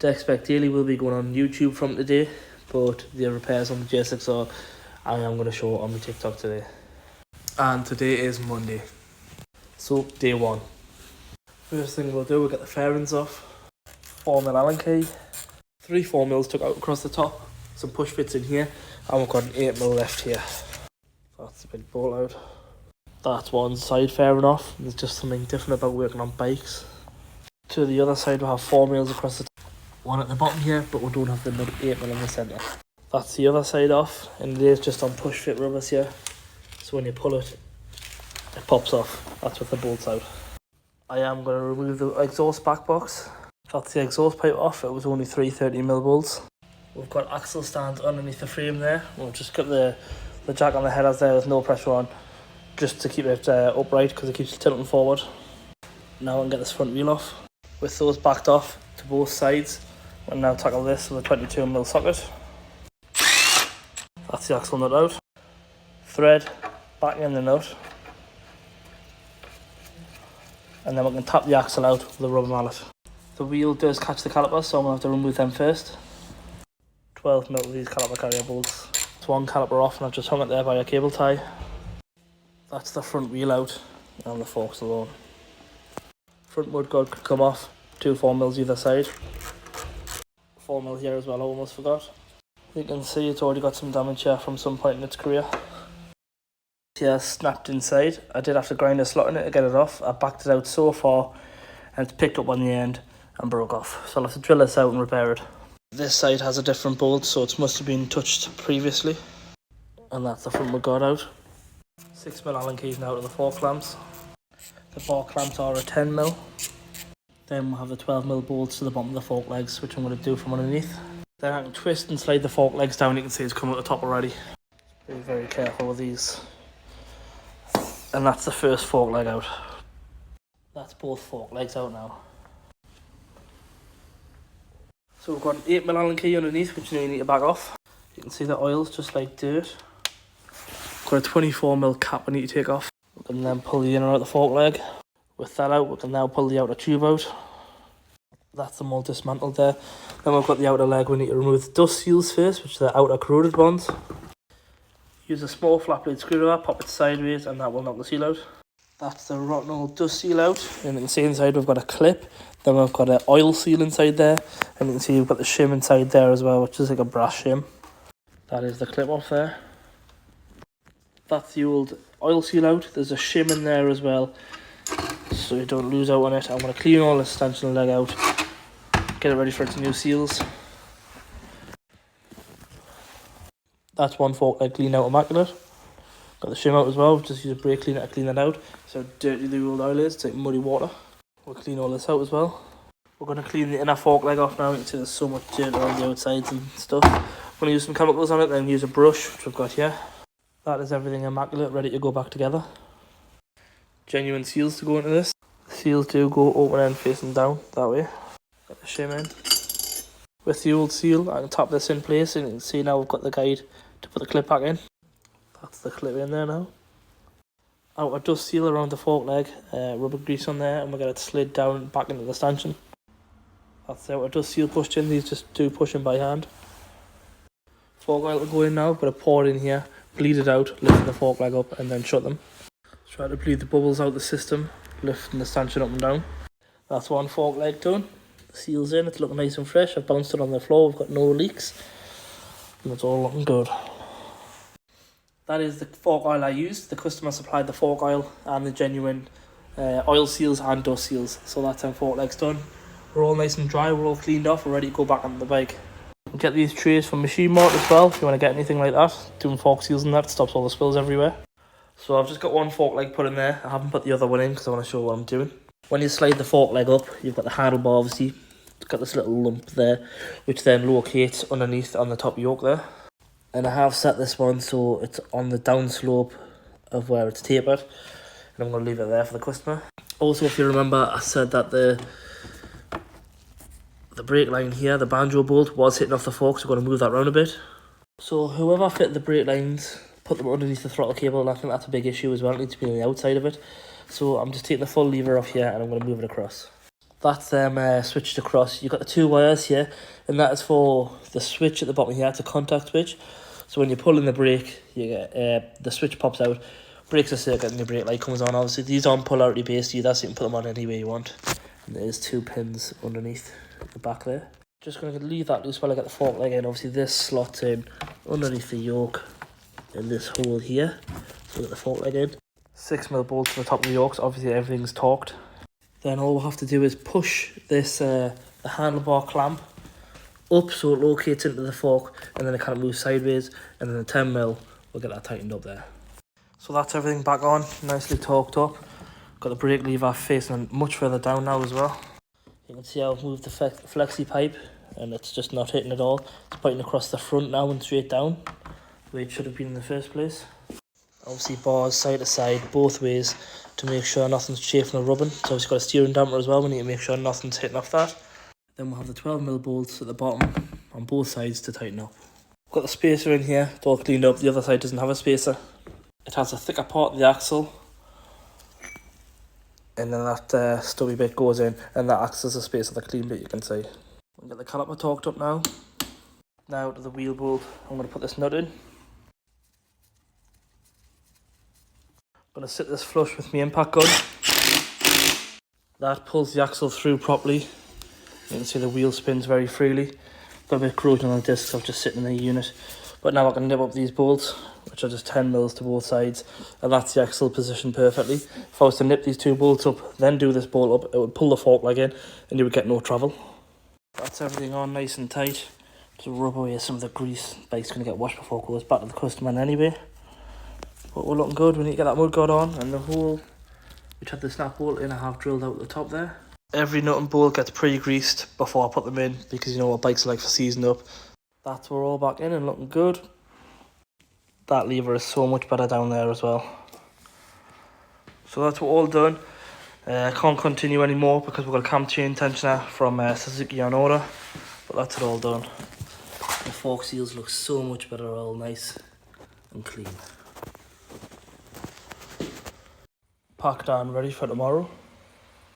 Decspec Daily will be going on YouTube from today, but the repairs on the J6 are I am going to show on my TikTok today. And today is Monday, so day one. First thing we'll do, we'll get the fairings off. 4mm Allen key, 3 4mm took out across the top, some push fits in here, and we've got an 8mm left here. That's a big bolt out. That's one side fairing off. There's just something different about working on bikes. To the other side we have 4mm across the top. One at the bottom here, but we don't have the 8mm in the centre. That's the other side off, and it is just on push fit rubbers here. So when you pull it, it pops off. That's with the bolts out. I am going to remove the exhaust back box. That's the exhaust pipe off. It was only 3 30mm bolts. We've got axle stands underneath the frame there. We'll just got the jack on the headers there with no pressure on, just to keep it upright because it keeps tilting forward. Now I can get this front wheel off. With those backed off to both sides, we'll now tackle this with a 22mm socket. That's the axle nut out. Thread back in the nut. And then we can tap the axle out with a rubber mallet. The wheel does catch the caliper, so I'm going to have to remove them first. 12mm of these caliper carrier bolts. It's one caliper off and I've just hung it there by a cable tie. That's the front wheel out and the forks alone. Front mudguard could come off, 2 4mm either side. 4mm here as well, I almost forgot. You can see it's already got some damage here from some point in its career. Here snapped inside. I did have to grind a slot in it to get it off. I backed it out so far and it's picked up on the end and broke off. So I'll have to drill this out and repair it. This side has a different bolt, so it must have been touched previously. And that's the front mudguard out. 6mm Allen keys now to the fork clamps. The bar clamps are a 10mm. Then we'll have the 12mm bolts to the bottom of the fork legs, which I'm going to do from underneath. Then I can twist and slide the fork legs down. You can see it's come at the top already. Be very careful with these. And that's the first fork leg out. That's both fork legs out now. So we've got an 8mm Allen key underneath, which you need to back off. You can see the oil's just like dirt. Got a 24mm cap I need to take off. We can then pull the inner out of the fork leg. With that out, we can now pull the outer tube out. That's them all dismantled there. Then we've got the outer leg. We need to remove the dust seals first, which are the outer corroded ones. Use a small flat blade screwdriver, pop it sideways, and that will knock the seal out. That's the rotten old dust seal out. And you can see inside we've got a clip. Then we've got an oil seal inside there. And you can see we've got the shim inside there as well, which is like a brass shim. That is the clip off there. That's the old oil seal out. There's a shim in there as well, so you don't lose out on it. I'm going to clean all the stanchion leg out, get it ready for its new seals. That's one fork leg cleaned out immaculate. Got the shim out as well, just use a brake cleaner to clean that out. So dirty the old oil is, it's like muddy water. We'll clean all this out as well. We're going to clean the inner fork leg off now. You can see there's so much dirt around the outsides and stuff. I'm going to use some chemicals on it, then use a brush, which we've got here. That is everything immaculate, ready to go back together. Genuine seals to go into this. The seals do go open end facing down, that way. Got the shim in. With the old seal, I can tap this in place, and you can see now we've got the guide to put the clip back in. That's the clip in there now. Outer dust seal around the fork leg, rubber grease on there, and we'll get it slid down back into the stanchion. That's the outer dust seal pushed in, these just do pushing by hand. Fork oil will go in now, put a pour in here, bleed it out, lifting the fork leg up, and then shut them. Try to bleed the bubbles out of the system, lifting the stanchion up and down. That's one fork leg done. The seal's in, it's looking nice and fresh. I've bounced it on the floor, we've got no leaks, and it's all looking good. That is the fork oil I used. The customer supplied the fork oil and the genuine oil seals and dust seals. So that's how fork legs done. We're all nice and dry, we're all cleaned off, we're ready to go back on the bike. Get these trays from Machine Mart as well if you want to get anything like that. Doing fork seals and that stops all the spills everywhere. So I've just got one fork leg put in there. I haven't put the other one in because I want to show what I'm doing. When you slide the fork leg up, you've got the handlebar obviously. It's got this little lump there, which then locates underneath on the top yoke there. And I have set this one so it's on the down slope of where it's tapered. And I'm going to leave it there for the customer. Also, if you remember, I said that the brake line here, the banjo bolt, was hitting off the fork, so we're going to move that around a bit. So whoever fit the brake lines, put them underneath the throttle cable, and I think that's a big issue as well. It needs to be on the outside of it. So I'm just taking the full lever off here and I'm going to move it across. That's them switched across. You've got the 2 wires here, and that is for the switch at the bottom here. It's a contact switch. So when you pull in the brake, you get the switch pops out, breaks the circuit, and the brake light comes on. Obviously, these aren't polarity based either, so you can put them on any way you want. And there's 2 pins underneath the back there. Just going to leave that loose while I get the fork leg in. Obviously, this slots in underneath the yoke in this hole here. So get the fork leg in. 6mm bolts to the top of the yoke. So obviously, everything's torqued. Then all we'll have to do is push this the handlebar clamp up so it locates into the fork, and then it kind of moves sideways, and then the 10mm will get that tightened up there. So that's everything back on, nicely torqued up. Got the brake lever facing much further down now as well. You can see how I've moved the flexi pipe, and it's just not hitting at all. It's pointing across the front now and straight down, the way it should have been in the first place. Obviously bars side to side, both ways, to make sure nothing's chafing or rubbing. It's obviously got a steering damper as well. We need to make sure nothing's hitting off that. Then we'll have the 12mm bolts at the bottom on both sides to tighten up. Got the spacer in here, it's all cleaned up. The other side doesn't have a spacer. It has a thicker part of the axle, and then that stubby bit goes in, and that acts as a spacer, the clean bit you can see. We'll get the caliper torqued up now. Now to the wheel bolt, I'm going to put this nut in. I'm going to sit this flush with my impact gun. That pulls the axle through properly. You can see the wheel spins very freely. Got a bit of corrosion on the discs, I'm just sitting in the unit. But now I can nip up these bolts, which are just 10mm to both sides, and that's the axle positioned perfectly. If I was to nip these 2 bolts up, then do this bolt up, it would pull the fork leg in, and you would get no travel. That's everything on nice and tight. To rub away some of the grease. Bike's going to get washed before it goes back to the customer anyway. But we're looking good. We need to get that mudguard on, and the hole which had the snap bolt in, I have drilled out the top there. Every nut and bolt gets pre-greased before I put them in, because you know what bikes are like for seasoning up. That's we're all back in and looking good. That lever is so much better down there as well. So that's all done. I can't continue anymore because we've got a cam chain tensioner from Suzuki on order. But that's it all done. The fork seals look so much better, all nice and clean. Packed and ready for tomorrow.